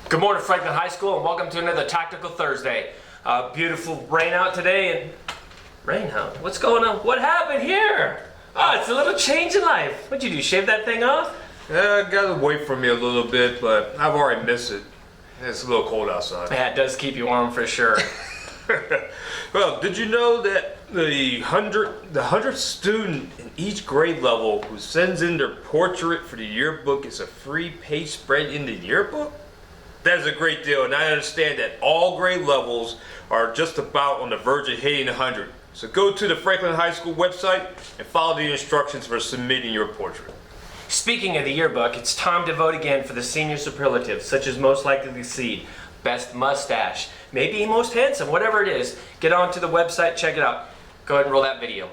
Good morning, Franklin High School, and welcome to another Tactical Thursday. Beautiful rain out today, and rain, huh? What's going on? What happened here? Oh, it's a little change in life. What'd you do, shave that thing off? Yeah, it got away from me a little bit, but I've already missed it. It's a little cold outside. Yeah, it does keep you warm for sure. Well, did you know that the 100th student in each grade level who sends in their portrait for the yearbook is a free page spread in the yearbook? That is a great deal, and I understand that all grade levels are just about on the verge of hitting 100. So go to the Franklin High School website and follow the instructions for submitting your portrait. Speaking of the yearbook, it's time to vote again for the senior superlatives, such as most likely to succeed, best mustache, maybe most handsome, whatever it is. Get onto the website, check it out. Go ahead and roll that video.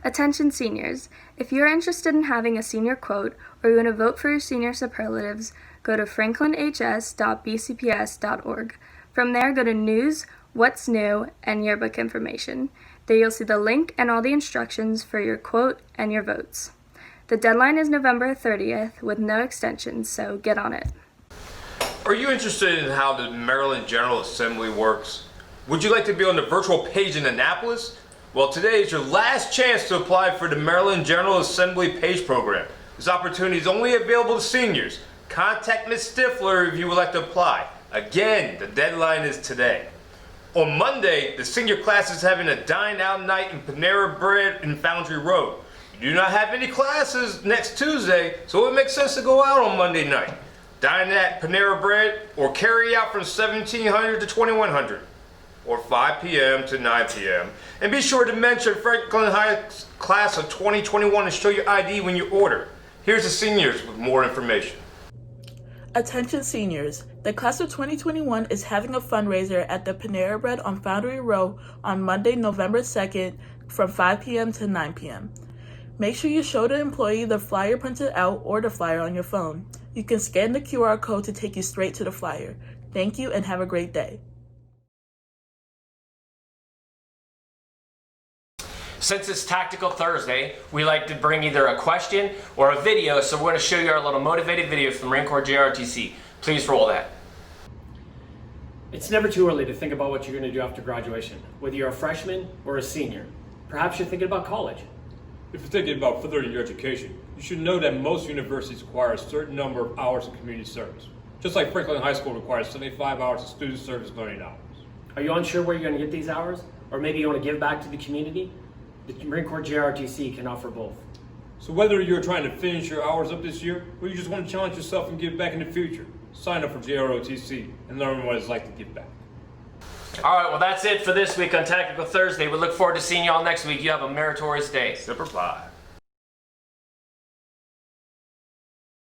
Attention seniors, if you're interested in having a senior quote or you want to vote for your senior superlatives, go to franklinhs.bcps.org. From there, go to News, What's New, and Yearbook Information. There you'll see the link and all the instructions for your quote and your votes. The deadline is November 30th with no extensions, so get on it. Are you interested in how the Maryland General Assembly works? Would you like to be on the virtual page in Annapolis? Well, today is your last chance to apply for the Maryland General Assembly page program. This opportunity is only available to seniors. Contact Ms. Stifler if you would like to apply. Again, the deadline is today. On Monday, the senior class is having a Dine out night in Panera Bread in Foundry Road. You do not have any classes next Tuesday, so it makes sense to go out on Monday night. Dine at Panera Bread or carry out from 1700 to 2100 or 5 p.m. to 9 p.m. And be sure to mention Franklin High Class of 2021 and show your ID when you order. Here's the seniors with more information. Attention seniors, the class of 2021 is having a fundraiser at the Panera Bread on Foundry Row on Monday, November 2nd from 5 p.m. to 9 p.m. Make sure you show the employee the flyer printed out or the flyer on your phone. You can scan the QR code to take you straight to the flyer. Thank you and have a great day. Since it's Tactical Thursday, we like to bring either a question or a video, so we're going to show you our little motivated video from Marine Corps JROTC. Please roll that. It's never too early to think about what you're going to do after graduation, whether you're a freshman or a senior. Perhaps you're thinking about college. If you're thinking about furthering your education, you should know that most universities require a certain number of hours of community service. Just like Franklin High School requires 75 hours of student service learning hours. Are you unsure where you're going to get these hours? Or maybe you want to give back to the community? The Marine Corps JROTC can offer both. So whether you're trying to finish your hours up this year, or you just want to challenge yourself and give back in the future, sign up for JROTC and learn what it's like to give back. All right, well, that's it for this week on Tactical Thursday. We look forward to seeing you all next week. You have a meritorious day. Semper Fi.